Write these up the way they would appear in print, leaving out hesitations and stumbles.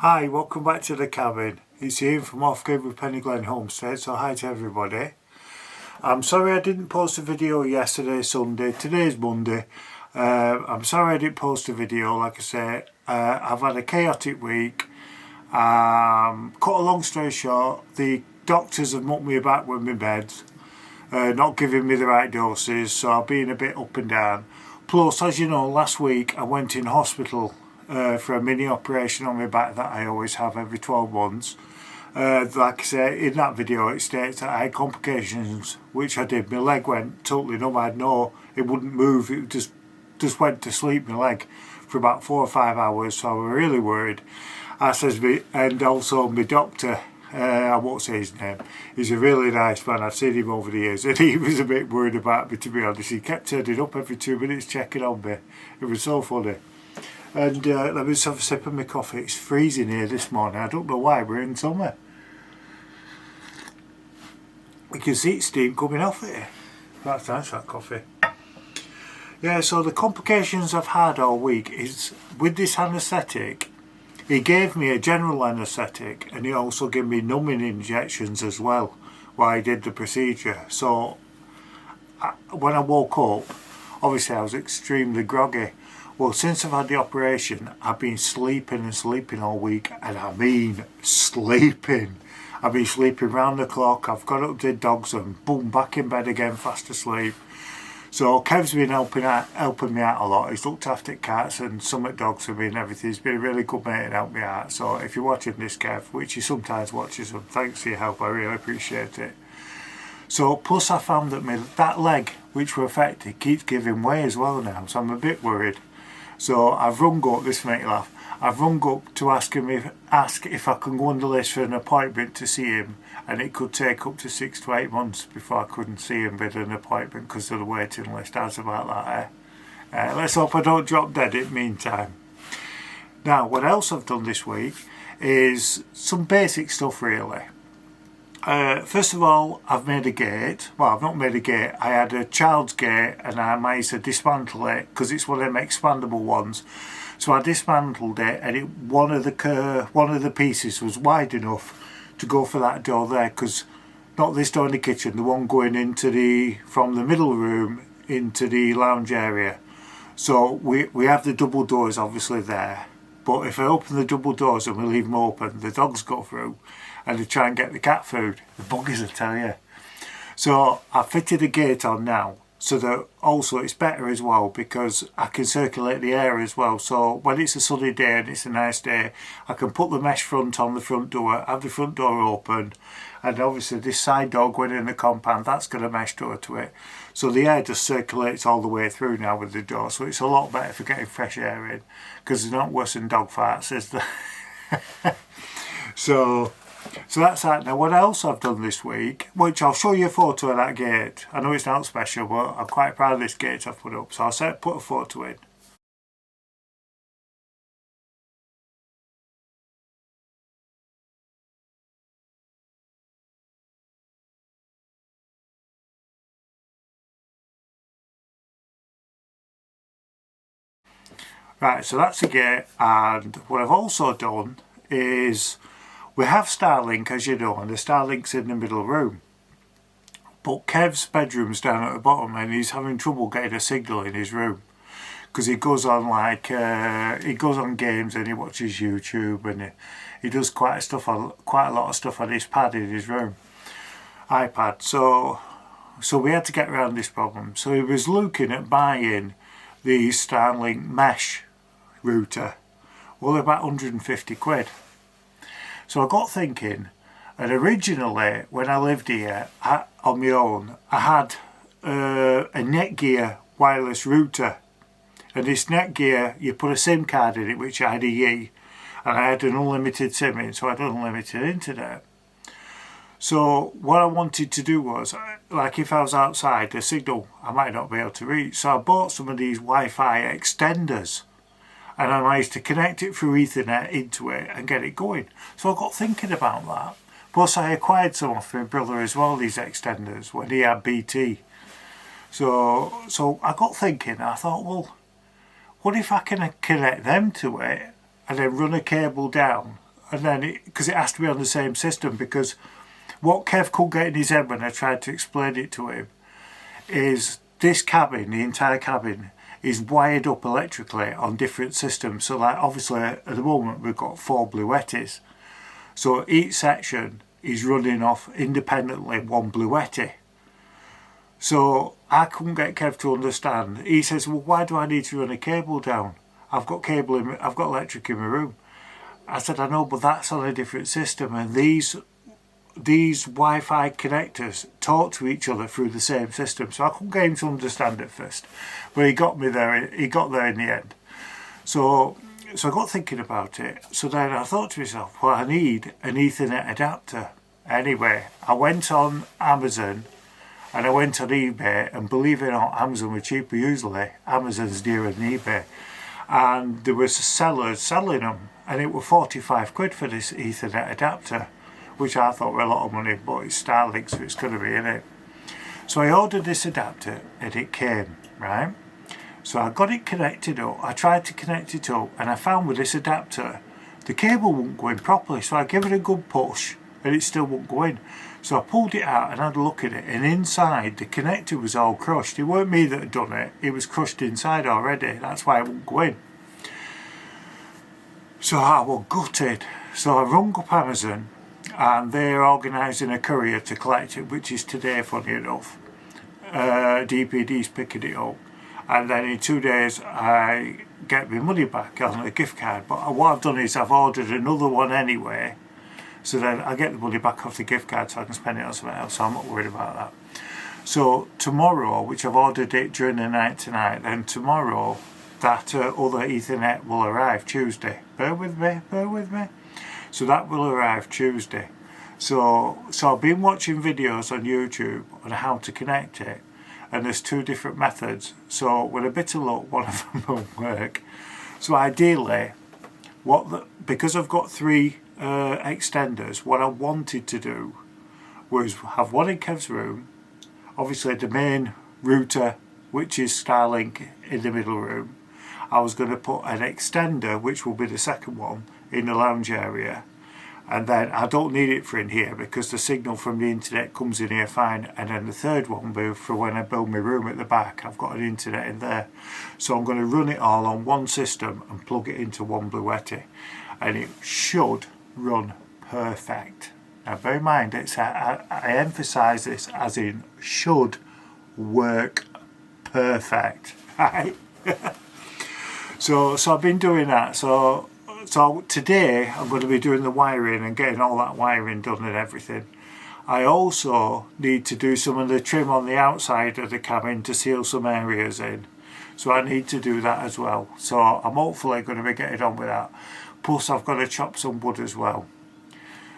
Hi, welcome back to the cabin. It's Ian from Off-Grid with Peniglen Homestead, so hi to everybody. I'm sorry I didn't post a video yesterday, Sunday. Today's Monday. I'm sorry I didn't post a video, like I say. I've had a chaotic week. Cut a long story short, the doctors have mucked me back with my meds, not giving me the right doses, so I've been a bit up and down. Plus, as you know, last week I went in hospital for a mini operation on my back that I always have every 12 months. Like I say, in that video it states that I had complications, which I did. My leg went totally numb. It wouldn't move, it just went to sleep, my leg, for about 4 or 5 hours, so I was really worried. And also my doctor, I won't say his name, he's a really nice man, I've seen him over the years, and he was a bit worried about me, to be honest. He kept turning up every 2 minutes checking on me. It was so funny. And let me just have a sip of my coffee. It's freezing here this morning. I don't know why, we're in summer. You can see steam coming off it. That's nice, that coffee. Yeah, so the complications I've had all week is with this anaesthetic. He gave me a general anaesthetic and he also gave me numbing injections as well while I did the procedure. So when I woke up, obviously I was extremely groggy. Well, since I've had the operation, I've been sleeping and sleeping all week, and I mean sleeping. I've been sleeping round the clock. I've got up to the dogs and boom, back in bed again, fast asleep. So Kev's been helping me out a lot. He's looked after cats and some at dogs for me and everything. He's been a really good mate and helped me out. So if you're watching this, Kev, which he sometimes watches, them, thanks for your help. I really appreciate it. So plus I found that that leg, which were affected, keeps giving way as well now. So I'm a bit worried. So I've rung up, this make you laugh, I've rung up to ask if I can go on the list for an appointment to see him, and it could take up to 6 to 8 months before I couldn't see him with an appointment because of the waiting list. How's about that, eh? Let's hope I don't drop dead in the meantime. Now, what else I've done this week is some basic stuff really. First of all, I've made a gate. Well, I've not made a gate. I had a child's gate and I managed to dismantle it because it's one of them expandable ones. So I dismantled it, and one of the pieces was wide enough to go for that door there, because not this door in the kitchen, the one going from the middle room into the lounge area. So we have the double doors obviously there, but if I open the double doors and we leave them open, the dogs go through and they try and get the cat food. The buggies, I tell you. So I fitted a gate on now, so that also it's better as well because I can circulate the air as well. So when it's a sunny day and it's a nice day, I can put the mesh front on the front door, have the front door open, and obviously this side door going in the compound, that's got a mesh door to it. So the air just circulates all the way through now with the door, so it's a lot better for getting fresh air in, because it's not worse than dog farts, is there? So that's that. Now what else I've done this week, which I'll show you a photo of that gate. I know it's not special, but I'm quite proud of this gate I've put up, so I'll put a photo in. Right, so that's the gate, and what I've also done is we have Starlink, as you know, and the Starlink's in the middle room. But Kev's bedroom's down at the bottom and he's having trouble getting a signal in his room. Because he goes on he goes on games and he watches YouTube and he does quite a lot of stuff on his pad in his room. iPad. So we had to get around this problem. So he was looking at buying the Starlink mesh router. Well, they're about 150 quid. So I got thinking, and originally when I lived here on my own, I had a Netgear wireless router, and this Netgear, you put a SIM card in it, which I had a Yi, and I had an unlimited SIM in, so I had unlimited internet. So what I wanted to do was, like if I was outside, the signal I might not be able to reach, so I bought some of these Wi-Fi extenders, and I managed to connect it through Ethernet into it and get it going. So I got thinking about that. Plus I acquired some off my brother as well, these extenders, when he had BT. So I got thinking, I thought, well, what if I can connect them to it and then run a cable down and then because it has to be on the same system, because what Kev couldn't get in his head when I tried to explain it to him is this cabin, the entire cabin, is wired up electrically on different systems. So like obviously at the moment we've got 4 Bluettis, so each section is running off independently one Bluetti. So I couldn't get Kev to understand. He says, well, why do I need to run a cable down? I've got electric in my room. I said, I know, but that's on a different system, and these Wi-Fi connectors talk to each other through the same system. So I couldn't get him to understand at first, but he got me there. He got there in the end. So I got thinking about it. So then I thought to myself, well, I need an Ethernet adapter. Anyway, I went on Amazon and I went on eBay, and believe it or not, Amazon were cheaper usually. Amazon's dearer than eBay. And there was sellers selling them, and it was 45 quid for this Ethernet adapter, which I thought were a lot of money, but it's Starlink, so it's going to be in it. So I ordered this adapter and it came, right? So I got it connected up. I tried to connect it up, and I found with this adapter the cable wouldn't go in properly, so I gave it a good push and it still wouldn't go in. So I pulled it out and had a look at it, and inside the connector was all crushed. It weren't me that had done it, it was crushed inside already. That's why it wouldn't go in. So I was gutted. So I rung up Amazon, and they're organising a courier to collect it, which is today, funny enough. DPD's picking it up, and then in 2 days I get my money back on a gift card. But what I've done is I've ordered another one anyway, so then I get the money back off the gift card so I can spend it on something else, so I'm not worried about that. So tomorrow, which I've ordered it during the night tonight, then tomorrow that other Ethernet will arrive Tuesday. Bear with me. So that will arrive Tuesday. So I've been watching videos on YouTube on how to connect it, and there's 2 different methods. So with a bit of luck, one of them will work. So ideally, because I've got 3 extenders, what I wanted to do was have one in Kev's room, obviously the main router, which is Starlink, in the middle room. I was going to put an extender, which will be the second one, in the lounge area, and then I don't need it for in here because the signal from the internet comes in here fine, and then the third one will be for when I build my room at the back. I've got an internet in there, so I'm going to run it all on one system and plug it into one Bluetti, and it should run perfect. Now bear in mind, I emphasise this as in should work perfect, right? So I've been doing that. So today I'm going to be doing the wiring and getting all that wiring done and everything. I also need to do some of the trim on the outside of the cabin to seal some areas in. So I need to do that as well. So I'm hopefully going to be getting on with that. Plus I've got to chop some wood as well.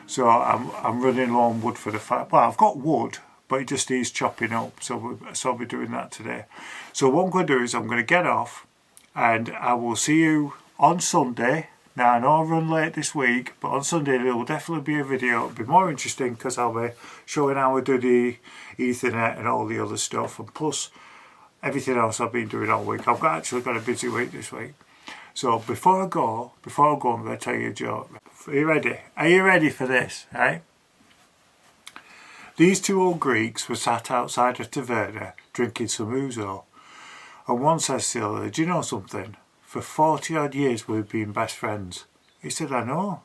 So I'm running low on wood for the fire. Well, I've got wood, but it just needs chopping up. So I'll be doing that today. So what I'm going to do is I'm going to get off, and I will see you on Sunday. Now I know I'll run late this week, but on Sunday there will definitely be a video. It'll be more interesting because I'll be showing how I do the Ethernet and all the other stuff, and plus everything else I've been doing all week. I've actually got a busy week this week. So before I go, I'm going to tell you a joke. Are you ready? Are you ready for this? Right? These 2 old Greeks were sat outside a taverna drinking some ouzo, and one says to the other, do you know something? For 40 odd years we've been best friends. He said, I know.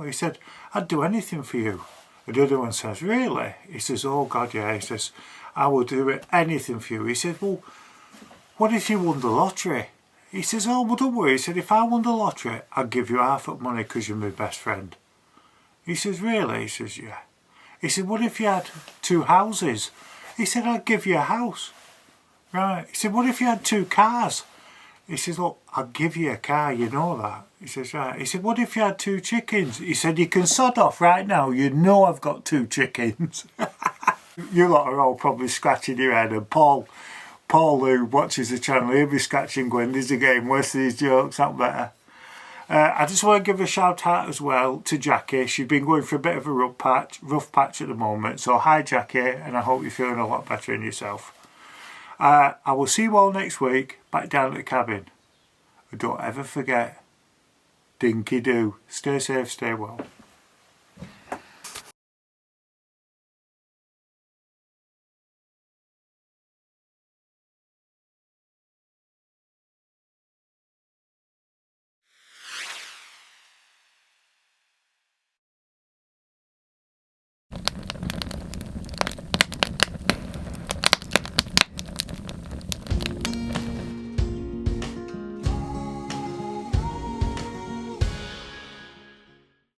He said, I'd do anything for you. And the other one says, really? He says, oh God, yeah. He says, I will do anything for you. He said, well, what if you won the lottery? He says, oh, well, don't worry. He said, if I won the lottery, I'd give you half that money because you're my best friend. He says, really? He says, yeah. He said, what if you had 2 houses? He said, I'd give you a house. Right. He said, what if you had 2 cars? He says, look, I'll give you a car, you know that. He says, right. He said, what if you had 2 chickens? He said, you can sod off right now, you know I've got 2 chickens. You lot are all probably scratching your head, and Paul who watches the channel, he'll be scratching going, there's a game, where's these jokes, not better. I just want to give a shout out as well to Jackie. She's been going for a bit of a rough patch at the moment. So hi Jackie, and I hope you're feeling a lot better in yourself. I will see you all next week back down at the cabin. And don't ever forget, Dinky do. Stay safe, stay well.